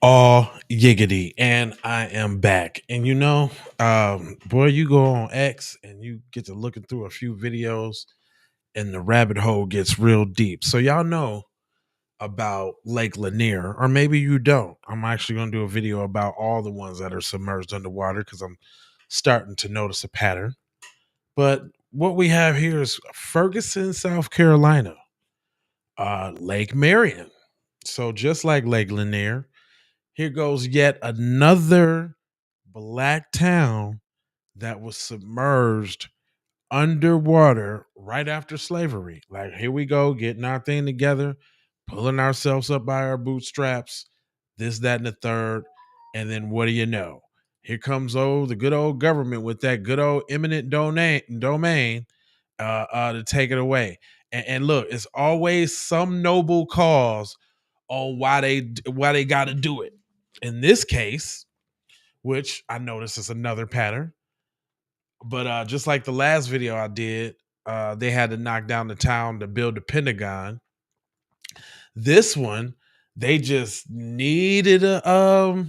All yiggity, and I am back. And boy, you go on X and you get to looking through a few videos, and the rabbit hole gets real deep. So y'all know about Lake Lanier, or maybe you don't. I'm actually going to do a video about all the ones that are submerged underwater because I'm starting to notice a pattern. But what we have here is Ferguson, South Carolina, Lake Marion. So just like Lake Lanier, here goes yet another black town that was submerged underwater right after slavery. Like, here we go, getting our thing together, pulling ourselves up by our bootstraps, this, that, and the third. And then what do you know? Here comes the good old government with that good old eminent domain to take it away. And look, it's always some noble cause on why they got to do it. In this case, which I notice is another pattern, but just like the last video I did, they had to knock down the town to build the Pentagon. This one, they just needed a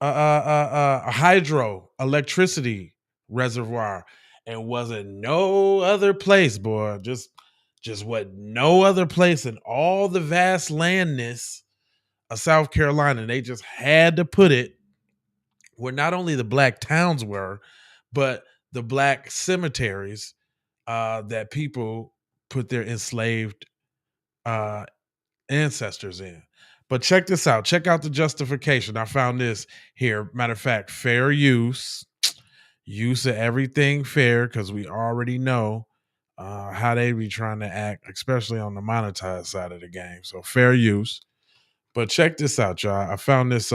hydro electricity reservoir, and wasn't no other place, boy. Just what no other place in all the vast landness of South Carolina. They just had to put it where not only the black towns were, but the black cemeteries that people put their enslaved uh, ancestors in. But check this out. Check out the justification. I found this here. Matter of fact, fair use of everything fair, because we already know how they be trying to act, especially on the monetized side of the game. So fair use. But check this out, y'all. I found this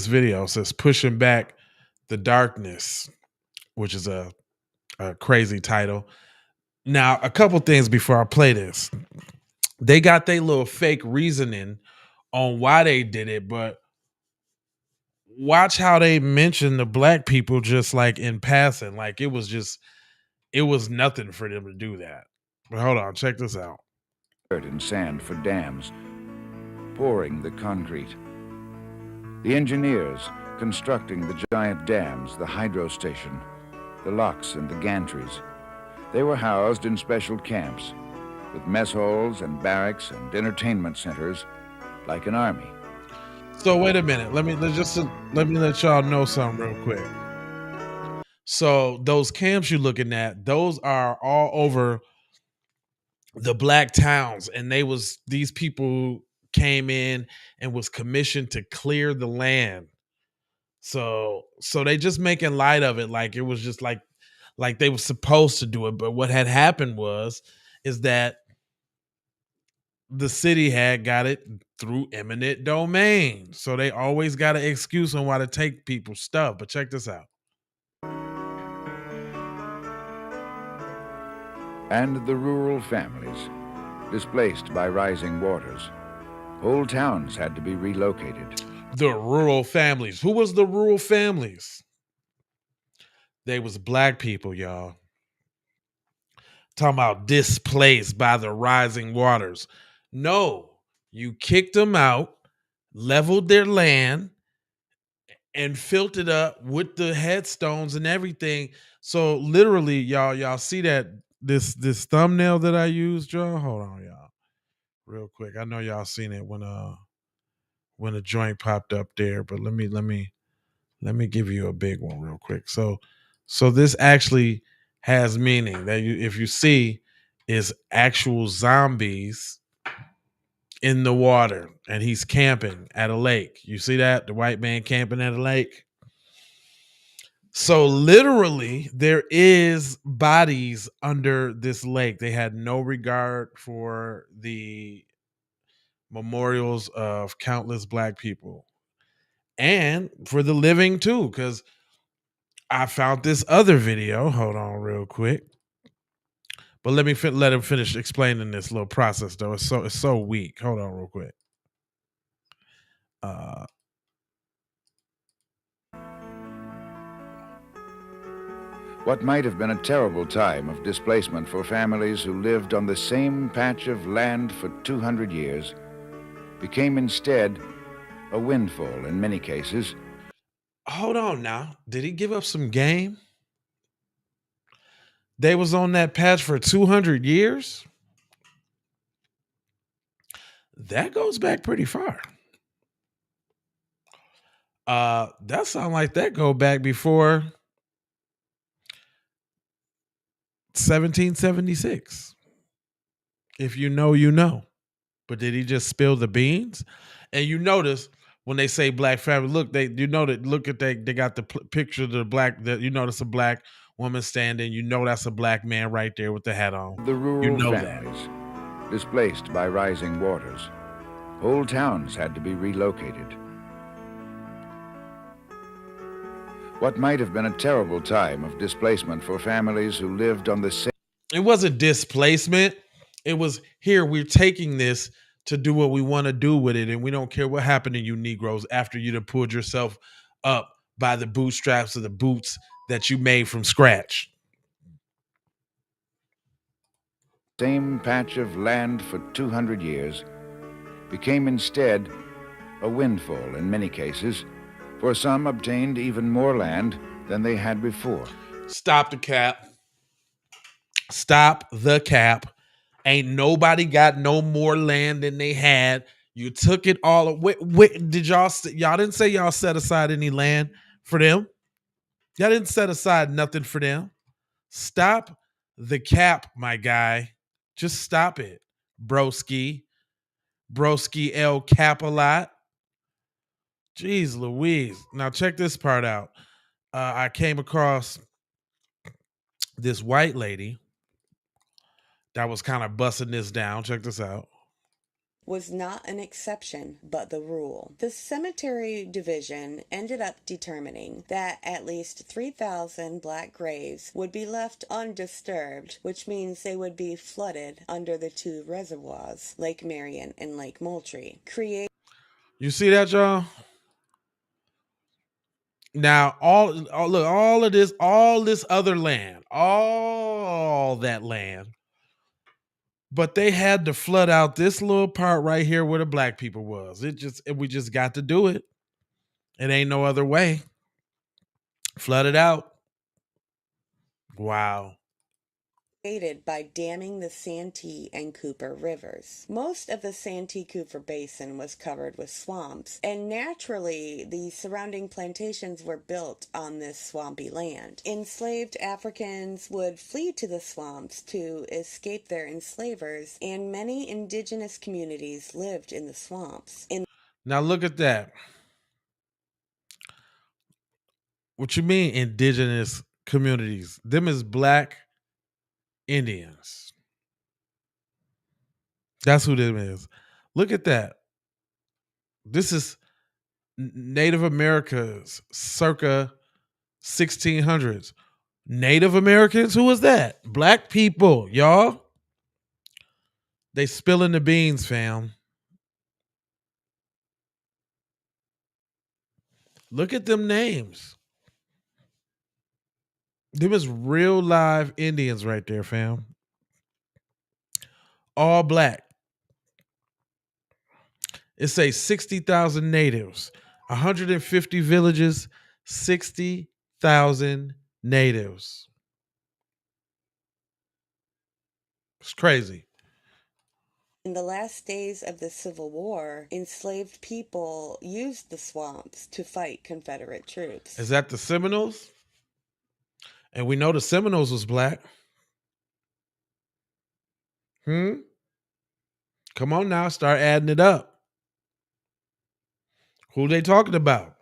video. It says "Pushing Back the Darkness," which is a crazy title. Now, a couple things before I play this. They got their little fake reasoning on why they did it, but watch how they mention the black people just like in passing. Like it was nothing for them to do that. But hold on, check this out. Dirt and sand for dams, pouring the concrete. The engineers constructing the giant dams, the hydro station, the locks and the gantries. They were housed in special camps with mess halls and barracks and entertainment centers like an army. So wait a minute. Let me let y'all know something real quick. So those camps you're looking at, those are all over the black towns, and these people came in and was commissioned to clear the land. So they just making light of it, like it was just like they were supposed to do it. But what had happened is that the city had got it through eminent domain. So they always got an excuse on why to take people's stuff. But check this out. And the rural families, displaced by rising waters. Whole towns had to be relocated. The rural families. Who was the rural families? They was black people, y'all. Talking about displaced by the rising waters. No, you kicked them out, leveled their land, and filled it up with the headstones and everything. So literally, y'all see that this thumbnail that I used, y'all. Hold on, y'all, real quick. I know y'all seen it when a joint popped up there, but let me give you a big one real quick. So this actually has meaning that if you see is actual zombies in the water, and he's camping at a lake. You see that? The white man camping at a lake. So literally there is bodies under this lake. They had no regard for the memorials of countless black people and for the living too, because I found this other video. Hold on real quick. But let me let him finish explaining this little process though. It's so weak. Hold on real quick. Uh What might have been a terrible time of displacement for families who lived on the same patch of land for 200 years became instead a windfall in many cases. Hold on now. Did he give up some game? They was on that patch for 200 years? That goes back pretty far. That sound like that go back before 1776. If you know, you know. But did he just spill the beans? And you notice when they say black family, look, look at they got the picture of the black, that you notice a black woman standing. You know that's a black man right there with the hat on. The You rural know families, displaced by rising waters. Whole towns had to be relocated. What might have been a terrible time of displacement for families who lived on the same. It wasn't displacement. It was, here, we're taking this to do what we want to do with it, and we don't care what happened to you Negroes after you'd have pulled yourself up by the bootstraps of the boots that you made from scratch. Same patch of land for 200 years became instead a windfall in many cases, for some obtained even more land than they had before. Stop the cap. Stop the cap. Ain't nobody got no more land than they had. You took it all. Did y'all didn't say y'all set aside any land for them? Y'all didn't set aside nothing for them. Stop the cap, my guy. Just stop it, broski. Broski El Cap a lot. Jeez Louise. Now check this part out. I came across this white lady that was kind of busting this down. Check this out. Was not an exception, but the rule. The cemetery division ended up determining that at least 3,000 black graves would be left undisturbed, which means they would be flooded under the two reservoirs, Lake Marion and Lake Moultrie. You see that, y'all? Now, all this other land, all that land, but they had to flood out this little part right here where the black people was. We just got to do it. It ain't no other way. Flood it out. Wow. Created by damming the Santee and Cooper rivers. Most of the Santee Cooper basin was covered with swamps, and naturally the surrounding plantations were built on this swampy land. Enslaved Africans would flee to the swamps to escape their enslavers, and many indigenous communities lived in the swamps. Now look at that. What you mean indigenous communities? Them is black Indians. That's who them is. Look at that. This is Native Americans circa 1600s. Native Americans? Who was that? Black people, y'all. They spilling the beans, fam. Look at them names. Them is real live Indians right there, fam. All black. It says 60,000 natives, 150 villages, 60,000 natives. It's crazy. In the last days of the Civil War, enslaved people used the swamps to fight Confederate troops. Is that the Seminoles? And we know the Seminoles was black. Come on now, start adding it up. Who they talking about?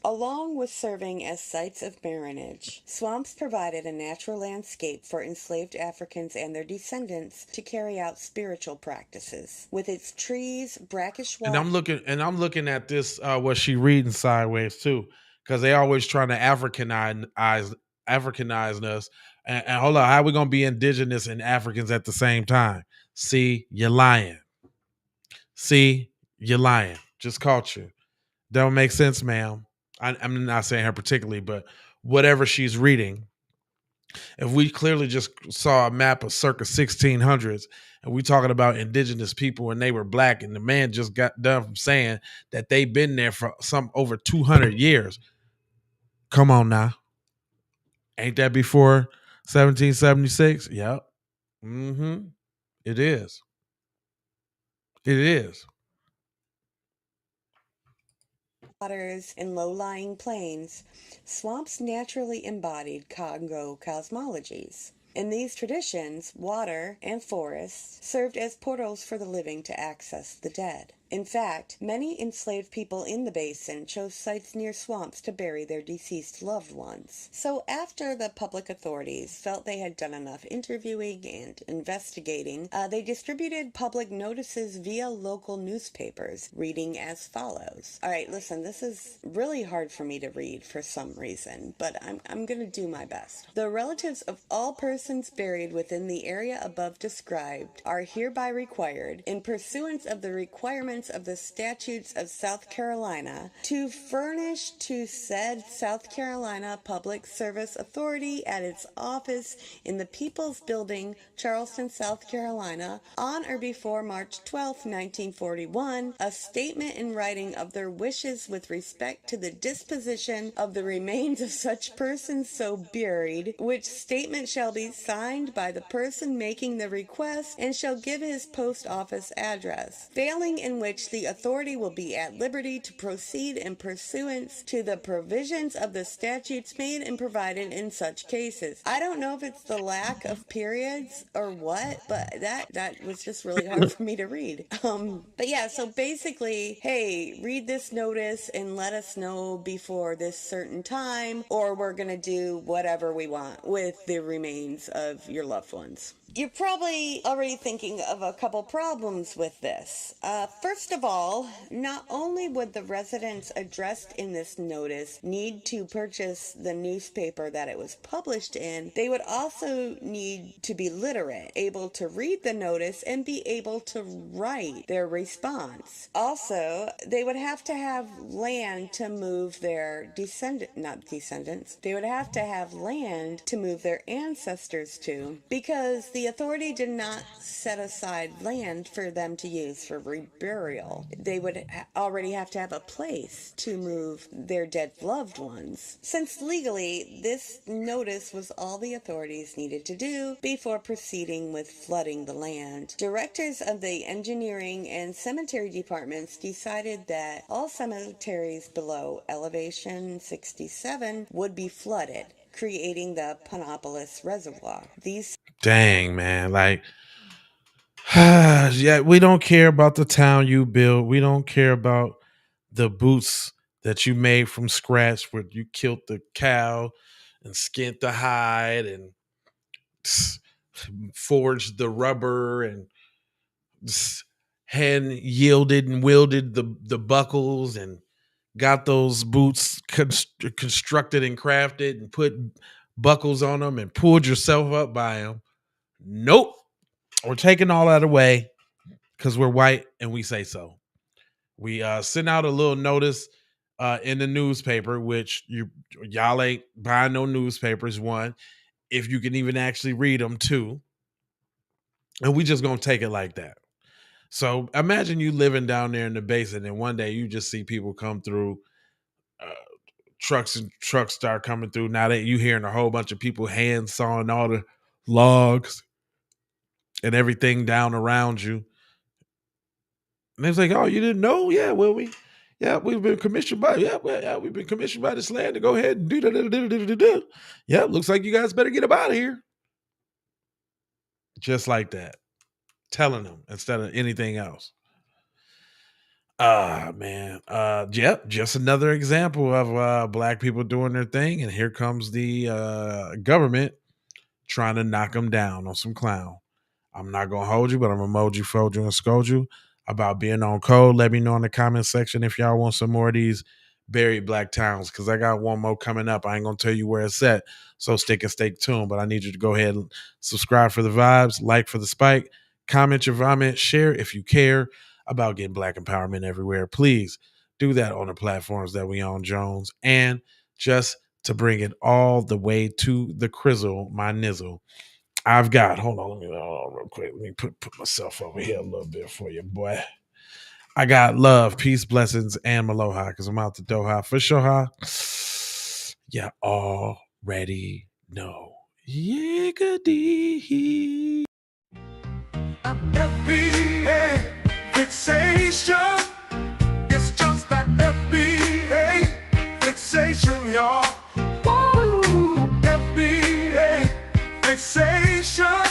Along with serving as sites of marinage, swamps provided a natural landscape for enslaved Africans and their descendants to carry out spiritual practices. With its trees, brackish water. And I'm looking at this what she reading sideways too, because they always trying to Africanize us. And hold on, how we gonna be indigenous and Africans at the same time? See, you're lying. Just caught you. Don't make sense, ma'am. I'm not saying her particularly, but whatever she's reading, if we clearly just saw a map of circa 1600s and we talking about indigenous people and they were black, and the man just got done from saying that they've been there for some over 200 years. Come on now. Ain't that before 1776? Yep. Mm-hmm. It is. It is. Waters and low-lying plains, swamps naturally embodied Congo cosmologies. In these traditions, water and forests served as portals for the living to access the dead. In fact, many enslaved people in the basin chose sites near swamps to bury their deceased loved ones. So after the public authorities felt they had done enough interviewing and investigating, they distributed public notices via local newspapers, reading as follows. All right, listen, this is really hard for me to read for some reason, but I'm going to do my best. The relatives of all persons buried within the area above described are hereby required, in pursuance of the requirements of the statutes of South Carolina, to furnish to said South Carolina Public Service Authority at its office in the People's Building, Charleston, South Carolina, on or before March 12, 1941, a statement in writing of their wishes with respect to the disposition of the remains of such persons so buried, which statement shall be signed by the person making the request and shall give his post office address. Failing in which the authority will be at liberty to proceed in pursuance to the provisions of the statutes made and provided in such cases. I don't know if it's the lack of periods or what, but that was just really hard for me to read. But yeah, so basically, hey, read this notice and let us know before this certain time, or we're gonna do whatever we want with the remains of your loved ones. You're probably already thinking of a couple problems with this. First of all, not only would the residents addressed in this notice need to purchase the newspaper that it was published in, they would also need to be literate, able to read the notice and be able to write their response. Also, they would have to have land to move their they would have to have land to move their ancestors to, because the authority did not set aside land for them to use for reburial. They would already have to have a place to move their dead loved ones. Since legally, this notice was all the authorities needed to do before proceeding with flooding the land. Directors of the engineering and cemetery departments decided that all cemeteries below elevation 67 would be flooded, creating the Panopolis Reservoir. These Dang, man. Like, yeah, we don't care about the town you built. We don't care about the boots that you made from scratch where you killed the cow and skinned the hide and forged the rubber and hand yielded and wielded the buckles and got those boots constructed and crafted and put buckles on them and pulled yourself up by them. Nope. We're taking all that away because we're white and we say so. We sent out a little notice in the newspaper, which y'all ain't buying no newspapers, one, if you can even actually read them, two. And we just gonna take it like that. So imagine you living down there in the basin and one day you just see people come through, uh, trucks start coming through. Now that you hearing a whole bunch of people hand sawing all the logs and everything down around you. And it's like, oh, you didn't know? Yeah, well, we've been commissioned by, we've been commissioned by this land to go ahead and do. Yeah, looks like you guys better get up out of here. Just like that. Telling them instead of anything else. Man. Yep, just another example of black people doing their thing. And here comes the government trying to knock them down on some clown. I'm not gonna hold you, but I'm emoji, fold you, and scold you about being on code. Let me know in the comment section if y'all want some more of these buried black towns, because I got one more coming up. I ain't gonna tell you where it's at, so stick and stay tuned. But I need you to go ahead and subscribe for the vibes, like for the spike, comment your vomit, share if you care about getting black empowerment everywhere. Please do that on the platforms that we own, Jones. And just to bring it all the way to the crizzle, my nizzle, I've got, hold on, let me hold on real quick. Let me put myself over here a little bit for you, boy. I got love, peace, blessings, and aloha because I'm out to Doha for sure. You already know. Yiggity. FBA fixation. It's just that FBA fixation, y'all. Woo! FBA fixation.